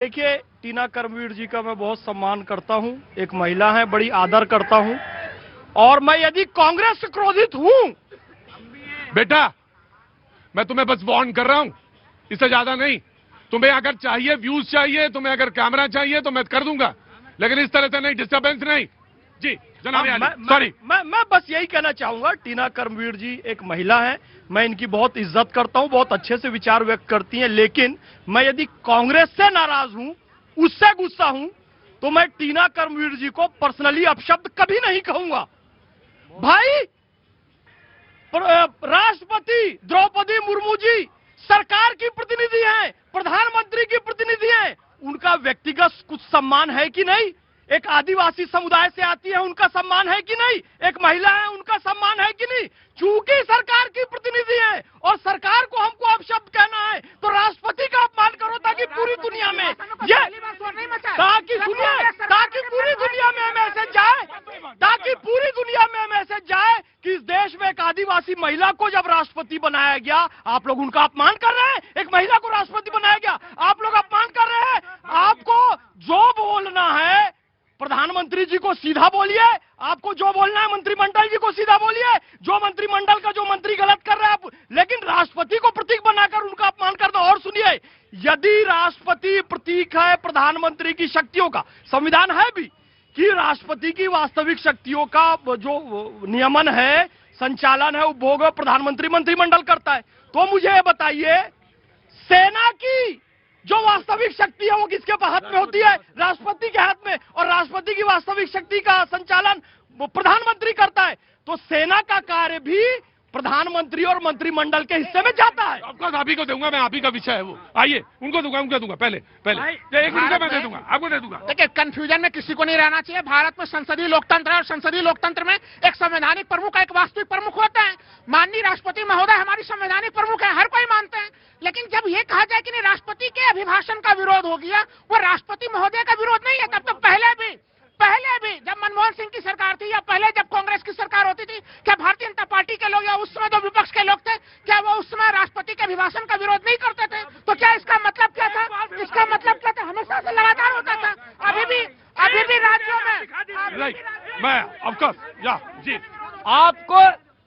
देखिए, टीना कर्मवीर जी का मैं बहुत सम्मान करता हूं, एक महिला है, बड़ी आदर करता हूं। और मैं यदि कांग्रेस से क्रोधित हूं, बेटा मैं तुम्हें बस वार्न कर रहा हूं, इससे ज्यादा नहीं। तुम्हें अगर चाहिए व्यूज चाहिए, तुम्हें अगर कैमरा चाहिए तो मैं कर दूंगा, लेकिन इस तरह से नहीं, डिस्टर्बेंस नहीं। जी जनाब, सॉरी। मैं बस यही कहना चाहूंगा, टीना कर्मवीर जी एक महिला है, मैं इनकी बहुत इज्जत करता हूं, बहुत अच्छे से विचार व्यक्त करती हैं। लेकिन मैं यदि कांग्रेस से नाराज हूं, उससे गुस्सा हूं, तो मैं टीना कर्मवीर जी को पर्सनली अपशब्द कभी नहीं कहूंगा। भाई, राष्ट्रपति द्रौपदी मुर्मू जी सरकार की प्रतिनिधि हैं, प्रधानमंत्री की प्रतिनिधि हैं, उनका व्यक्तिगत कुछ सम्मान है कि नहीं? एक आदिवासी समुदाय से आती है, उनका सम्मान है कि नहीं? एक महिला है, उनका सम्मान है कि नहीं? चूंकि सरकार की प्रतिनिधि है और सरकार को हमको अपशब्द कहना है, तो राष्ट्रपति का अपमान करो, ताकि पूरी दुनिया में ये ताकि पूरी दुनिया में मैसेज जाए, ताकि पूरी दुनिया में मैसेज जाए कि इस देश में एक आदिवासी महिला को जब राष्ट्रपति बनाया गया, आप लोग उनका अपमान कर रहे हैं। एक महिला को राष्ट्रपति बनाया गया, आप लोग अपमान कर रहे हैं। आपको जो बोलना है प्रधानमंत्री जी को सीधा बोलिए, आपको जो बोलना है मंत्रिमंडल जी को सीधा बोलिए। जो मंत्रिमंडल का जो मंत्री गलत कर रहे हैं आप, लेकिन राष्ट्रपति को प्रतीक बनाकर उनका अपमान कर दो। और सुनिए, यदि राष्ट्रपति प्रतीक है प्रधानमंत्री की शक्तियों का, संविधान है भी कि राष्ट्रपति की वास्तविक शक्तियों का जो नियमन है, संचालन है, उपभोग प्रधानमंत्री मंत्रिमंडल करता है, तो मुझे ये बताइए, सेना की जो वास्तविक शक्ति है वो किसके हाथ में होती है? राष्ट्रपति के हाथ में। और राष्ट्रपति की वास्तविक शक्ति का संचालन प्रधानमंत्री करता है। तो सेना का कार्य भी प्रधानमंत्री और मंत्रिमंडल के हिस्से में जाता है। ऑफकोर्स आप ही को दूंगा मैं, आप ही का विषय है वो। आइए उनको दूंगा पहले एक मिनट में दे दूंगा, आपको दे दूंगा। देखिए, कंफ्यूजन में किसी को नहीं रहना चाहिए। भारत में संसदीय लोकतंत्र है और संसदीय लोकतंत्र में एक संवैधानिक प्रमुख एक वास्तविक प्रमुख होता है। माननीय राष्ट्रपति महोदय हमारी संवैधानिक प्रमुख है, हर कोई मानते हैं। लेकिन जब ये कहा जाए कि नहीं राष्ट्रपति के अभिभाषण का विरोध हो गया, वो राष्ट्रपति महोदय का विरोध नहीं है। तब तो पहले भी जब मनमोहन सिंह की सरकार थी या पहले जब कांग्रेस की सरकार होती थी, क्या भारतीय जनता पार्टी के लोग या उस समय जो विपक्ष के लोग थे, क्या वो उस समय राष्ट्रपति के अभिभाषण का विरोध नहीं करते थे? तो क्या इसका मतलब क्या था? इसका मतलब क्या था? हमेशा से लगातार होता था। अभी भी राज्यों में मैं ऑफकोर्स जी।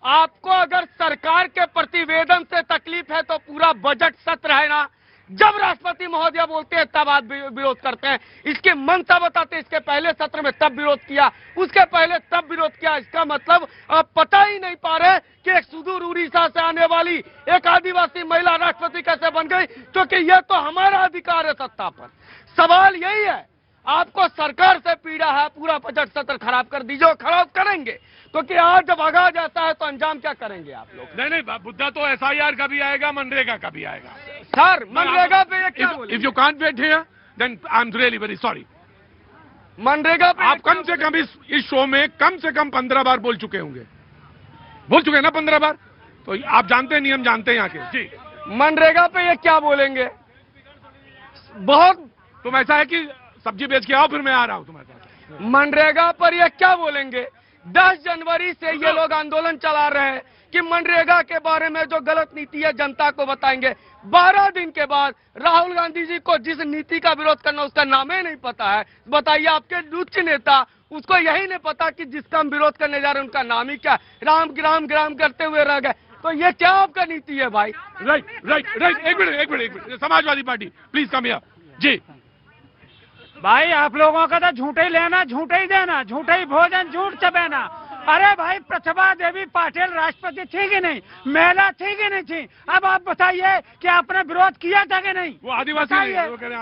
आपको अगर सरकार के प्रतिवेदन से तकलीफ है तो पूरा बजट सत्र है ना, जब राष्ट्रपति महोदय बोलते हैं तब आप विरोध करते हैं। इसके मंशा बताते हैं, इसके पहले सत्र में तब विरोध किया, उसके पहले तब विरोध किया। इसका मतलब आप पता ही नहीं पा रहे कि एक सुदूर उड़ीसा से आने वाली एक आदिवासी महिला राष्ट्रपति कैसे बन गई, क्योंकि यह तो हमारा अधिकार है सत्ता पर। सवाल यही है, आपको सरकार से पीड़ा है, पूरा बजट सत्र खराब कर दीजिए और खराब करेंगे, क्योंकि आज जब आगाज आता है तो अंजाम क्या करेंगे आप लोग? नहीं मुद्दा तो SIR का भी आएगा, मनरेगा का भी आएगा। सर, मनरेगा पे क्या बोलेंगे? If you can't wait here then I am really very sorry. MNREGA पे आप कम से कम इस शो में कम से कम 15 बार बोल चुके होंगे, बोल चुके हैं ना 15 बार? तो आप जानते हैं, नियम जानते हैं यहाँ के। जी, मनरेगा पे ये क्या बोलेंगे? बहुत तुम ऐसा है कि सब्जी बेच के आओ, फिर मैं आ रहा हूँ तुम्हारे पास। मनरेगा पर ये क्या बोलेंगे? 10 जनवरी से ये लोग आंदोलन चला रहे हैं कि मनरेगा के बारे में जो गलत नीति है जनता को बताएंगे। 12 दिन के बाद राहुल गांधी जी को जिस नीति का विरोध करना उसका नाम ही नहीं पता है। बताइए, आपके उच्च नेता, उसको यही नहीं पता कि जिसका हम विरोध करने जा रहे हैं उनका नाम ही क्या? राम करते हुए रह गए। तो ये क्या आपका नीति है भाई? राइट एक minute Samajwadi Party please come here. जी भाई, आप लोगों का तो झूठे ही लेना, झूठे ही देना, झूठे ही भोजन, झूठ चबेना। अरे भाई, प्रतिभा देवी पाटिल राष्ट्रपति थी कि नहीं? महिला थी कि नहीं थी? अब आप बताइए कि आपने विरोध किया था कि नहीं? वो आदिवासी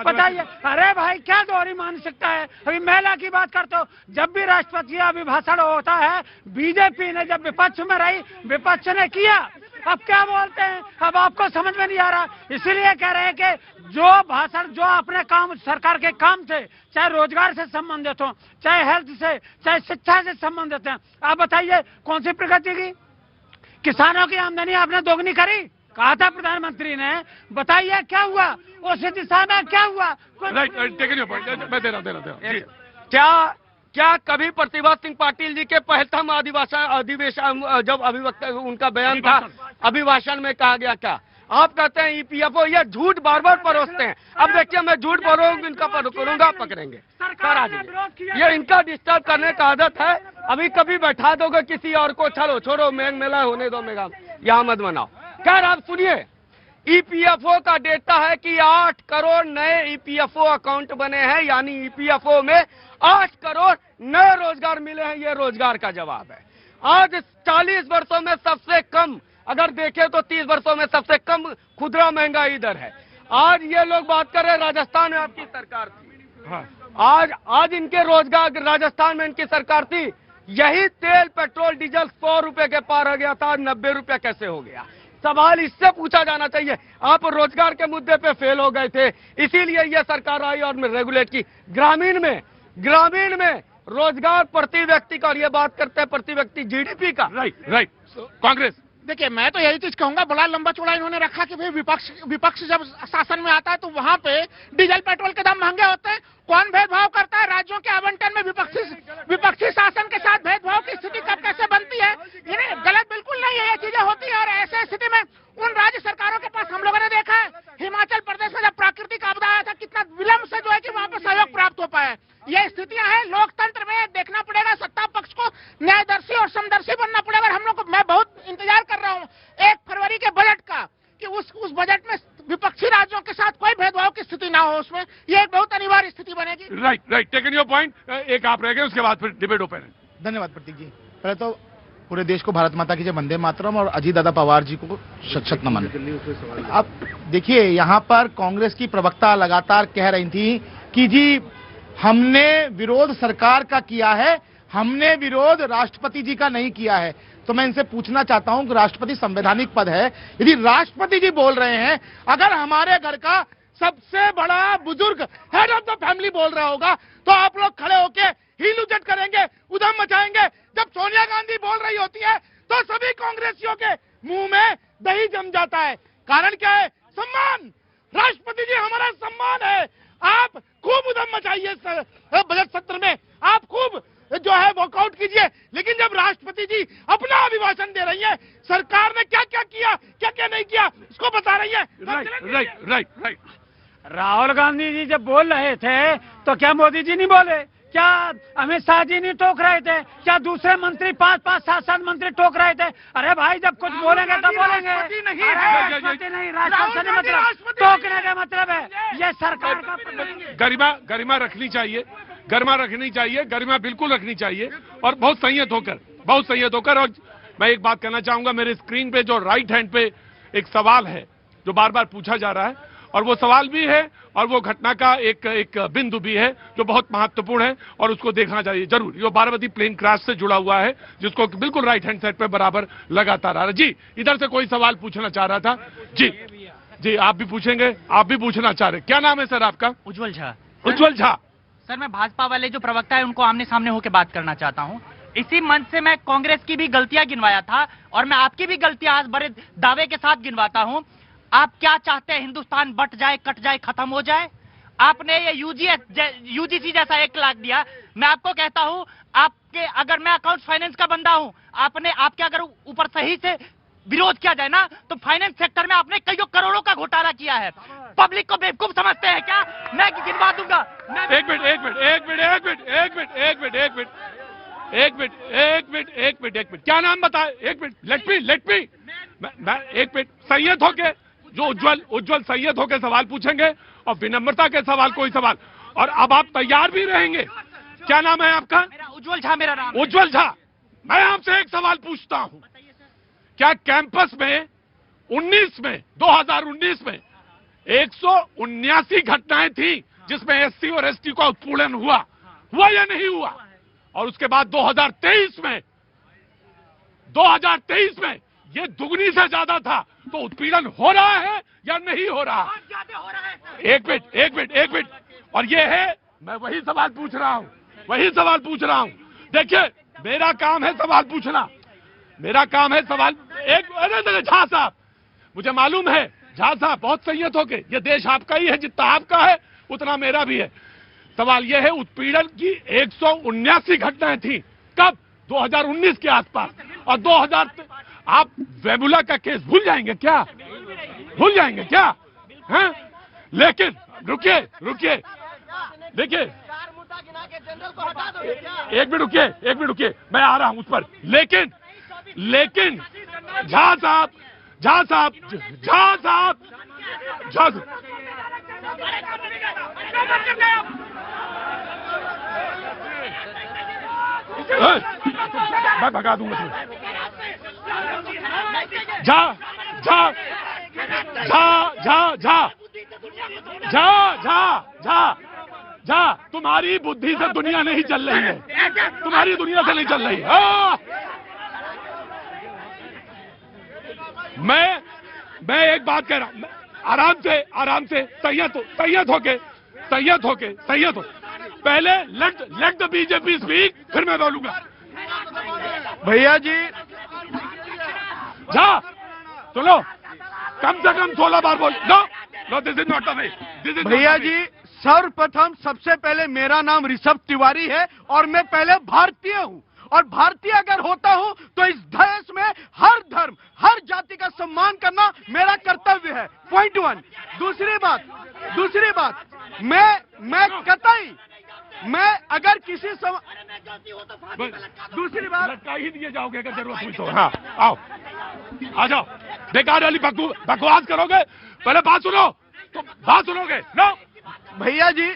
बताइए। अरे भाई, क्या दोहरी मानसिकता है? अभी महिला की बात करते हो, जब भी राष्ट्रपति अभिभाषण होता है, बीजेपी ने जब विपक्ष में रही, विपक्ष ने किया। अब क्या बोलते हैं? अब आपको समझ में नहीं आ रहा, इसीलिए कह रहे हैं कि जो भाषण, जो अपने काम, सरकार के काम से, चाहे रोजगार से संबंधित हो, चाहे हेल्थ से, चाहे शिक्षा से संबंधित है, आप बताइए कौन सी प्रगति की? किसानों की आमदनी आपने दोगुनी करी, कहा था प्रधानमंत्री ने। बताइए क्या हुआ? उस दिशा में क्या हुआ? मैं दे क्या क्या कभी प्रतिभा सिंह पाटिल जी के पहलतम अधिवेशन जब अभिवक्ता उनका बयान था, अभिभाषण में कहा गया क्या आप कहते हैं ईपीएफओ, ये झूठ बार बार परोसते हैं। अब देखिए मैं झूठ बोलूंगा, इनका करूंगा, पकड़ेंगे सर। आ जाइए, ये इनका डिस्टर्ब करने का आदत है। अभी कभी बैठा दोगे किसी और को, चलो छोड़ो, मेघ मेला होने दो, मेगा यहाँ मत बनाओ। खैर आप सुनिए, ईपीएफओ का डेटा है कि 8 करोड़ नए ईपीएफओ अकाउंट बने हैं, यानी ईपीएफओ में 8 करोड़ नए रोजगार मिले हैं। ये रोजगार का जवाब है। आज 40 वर्षों में सबसे कम, अगर देखें तो 30 वर्षों में सबसे कम खुदरा महंगाई दर है। आज ये लोग बात कर रहे हैं राजस्थान में आपकी सरकार थी, आज इनके रोजगार, राजस्थान में इनकी सरकार थी, यही तेल पेट्रोल डीजल 100 रुपए के पार हो गया था, 90 रुपए कैसे हो गया? सवाल इससे पूछा जाना चाहिए। आप रोजगार के मुद्दे पे फेल हो गए थे, इसीलिए ये सरकार आई और रेगुलेट की। ग्रामीण में रोजगार प्रति व्यक्ति का, और ये बात करते हैं प्रति व्यक्ति जीडीपी का। राइट कांग्रेस, देखिए मैं तो यही चीज कहूंगा, बड़ा लंबा चौड़ा इन्होंने रखा कि भाई विपक्ष जब शासन में आता है तो वहां पे डीजल पेट्रोल के दाम महंगे होते हैं। कौन भेदभाव करता है? राज्यों के आवंटन में विपक्षी शासन के साथ भेदभाव की स्थिति कब कैसे बनती है? ये गलत बिल्कुल नहीं है, ये चीजें होती है। और ऐसे स्थिति में उन राज्य सरकारों के पास हम लोगों ने देखा है, हिमाचल प्रदेश में जब प्राकृतिक आपदा आया था, कितना विलंब से जो है कि वहां पर सहयोग प्राप्त हो पाया। ये स्थितियां हैं लोकतंत्र में, देखना पड़ेगा सत्ता पक्ष को न्यायदर्शी और समदर्शी बनना पड़ेगा। हम लोग को, मैं बहुत इंतजार कर रहा हूँ 1 फरवरी के बजट का, कि उस बजट में विपक्षी राज्यों के साथ कोई भेदभाव की स्थिति ना हो। उसमें ये एक बहुत अनिवार्य स्थिति बनेगी। Right taken your point. एक आप रह गए, उसके बाद फिर डिबेट ओपन है। धन्यवाद प्रतीक जी। पहले तो पूरे देश को भारत माता की जय, वंदे मातरम, और अजीत दादा पवार जी को शत नमन। अब देखिए, यहाँ पर कांग्रेस की प्रवक्ता लगातार कह रही थी कि जी हमने विरोध सरकार का किया है, हमने विरोध राष्ट्रपति जी का नहीं किया है। तो मैं इनसे पूछना चाहता हूं कि राष्ट्रपति संवैधानिक पद है, यदि राष्ट्रपति जी बोल रहे हैं, अगर हमारे घर का सबसे बड़ा बुजुर्ग हेड ऑफ द फैमिली बोल रहा होगा, तो आप लोग खड़े होके हिल उजट करेंगे, उधम मचाएंगे। जब सोनिया गांधी बोल रही होती है तो सभी कांग्रेसियों के मुंह में दही जम जाता है। कारण क्या है? सम्मान। राष्ट्रपति जी हमारा सम्मान है। आप खूब उधम मचाइए बजट सत्र में, आप खूब जो है वॉकआउट कीजिए, लेकिन जब राष्ट्रपति जी अपना अभिभाषण दे रही है, सरकार ने क्या क्या किया, क्या क्या नहीं किया, उसको बता रही है। राइट राहुल गांधी जी जब बोल रहे थे तो क्या मोदी जी नहीं बोले? क्या अमित शाह जी नहीं टोक रहे थे? क्या दूसरे मंत्री 5-5, 7-7 मंत्री टोक रहे थे? अरे भाई, जब कुछ बोलेंगे तो बोलेंगे। राष्ट्रपति नहीं, राष्ट्रपति मतलब टोकने का मतलब है ये सरकार का। गरिमा रखनी चाहिए, गरिमा बिल्कुल रखनी चाहिए, और बहुत संयत होकर। और मैं एक बात कहना चाहूंगा, मेरे स्क्रीन पे जो राइट हैंड पे एक सवाल है जो बार बार पूछा जा रहा है, और वो सवाल भी है और वो घटना का एक बिंदु भी है जो बहुत महत्वपूर्ण है, और उसको देखना चाहिए जरूर। ये बारामती प्लेन क्रैश से जुड़ा हुआ है, जिसको बिल्कुल राइट हैंड साइड पे बराबर लगातार आ रहा है। जी, इधर से कोई सवाल पूछना चाह रहा था। जी आप भी पूछेंगे, आप भी पूछना चाह रहे। क्या नाम है सर आपका? उज्जवल झा। सर, मैं भाजपा वाले जो प्रवक्ता है उनको आमने सामने होकर बात करना चाहता हूं। इसी मंच से मैं कांग्रेस की भी गलतियां गिनवाया था, और मैं आपकी भी गलतियां आज बड़े दावे के साथ गिनवाता हूं। आप क्या चाहते हैं? हिंदुस्तान बट जाए, कट जाए, खत्म हो जाए? आपने ये यूजीसी जैसा एक्ट ला दिया। मैं आपको कहता हूं, आपके, अगर मैं अकाउंट फाइनेंस का बंदा हूं, आपके अगर ऊपर सही से विरोध किया जाए ना, तो फाइनेंस सेक्टर में आपने कईयों करोड़ों का घोटाला किया है। पब्लिक को बेवकूफ समझते हैं क्या? मैं गिनवा दूंगा। एक मिनट, क्या नाम बताए? एक मिनट, लेट मी मैं एक मिनट संयत होके, जो उज्जवल संयत होके सवाल पूछेंगे, और विनम्रता के सवाल, कोई सवाल। और अब आप तैयार भी रहेंगे। क्या नाम है आपका? उज्जवल झा मेरा नाम। उज्जवल झा, मैं आपसे एक सवाल पूछता हूं, क्या कैंपस में 2019 में 179 घटनाएं थी जिसमें एससी और एसटी का उत्पीड़न हुआ या नहीं हुआ? और उसके बाद 2023 में ये दुगनी से ज्यादा था। तो उत्पीड़न हो रहा है या नहीं हो रहा? एक मिनट। और ये है, मैं वही सवाल पूछ रहा हूं। देखिए, मेरा काम है सवाल पूछना, अरे झा साहब, मुझे मालूम है झा साहब बहुत संयत होके, ये देश आपका ही है, जितना आपका है उतना मेरा भी है। सवाल यह है, उत्पीड़न की 179 घटनाएं थी, कब? 2019 के आसपास। और 2000, आप वेमुला का केस भूल जाएंगे क्या? भूल जाएंगे क्या? हैं? लेकिन रुकिए रुकिए, देखिए एक मिनट रुकिए, मैं आ रहा हूं उस पर। लेकिन झा साहब मैं भगा दूंगा तुम्हें। जा तुम्हारी बुद्धि से दुनिया नहीं चल रही है, तुम्हारी दुनिया से नहीं चल रही। मैं एक बात कह रहा हूं, आराम से संयत होके पहले लेट द बीजेपी स्पीक, फिर मैं बोलूंगा। भैया जी जा सुनो, कम से कम 16 बार बोल। No this is not the way. भैया जी, सर्वप्रथम सबसे पहले मेरा नाम ऋषभ तिवारी है और मैं पहले भारतीय हूं, और भारतीय अगर होता हूं तो इस देश में हर धर्म हर जाति का सम्मान करना मेरा कर्तव्य है। पॉइंट 1। दूसरी बात मैं कतई मैं अगर किसी दूसरी बात लटका ही दिए जाओगे अगर जरूरत हुई तो। हाँ आओ, आ जाओ। बेकार वाली बकवास करोगे, पहले बात सुनो। तुम बात सुनोगे? नो भैया जी,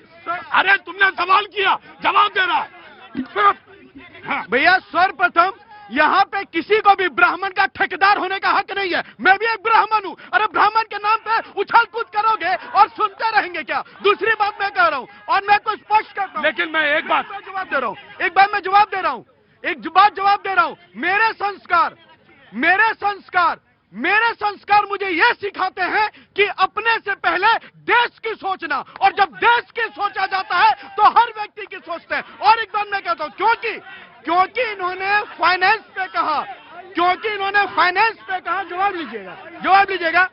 अरे तुमने सवाल किया, जवाब दे रहा है। हाँ। भैया सर्वप्रथम यहाँ पे किसी को भी ब्राह्मण का ठेकेदार होने का हक नहीं है। मैं भी एक ब्राह्मण हूँ। अरे ब्राह्मण के नाम पे उछल कूद करोगे और सुनते रहेंगे क्या? दूसरी बात मैं कह रहा हूँ और मैं तो स्पष्ट करता हूँ, लेकिन मैं एक बात जवाब दे रहा हूँ, एक बात जवाब दे रहा हूँ। मेरे संस्कार मुझे ये सिखाते हैं कि अपने से पहले देश की सोचना, और जब देश की सोचा जाता है तो हर व्यक्ति की सोचते हैं। और एक बात मैं कहता हूं, क्योंकि इन्होंने फाइनेंस पे कहा, जवाब लीजिएगा।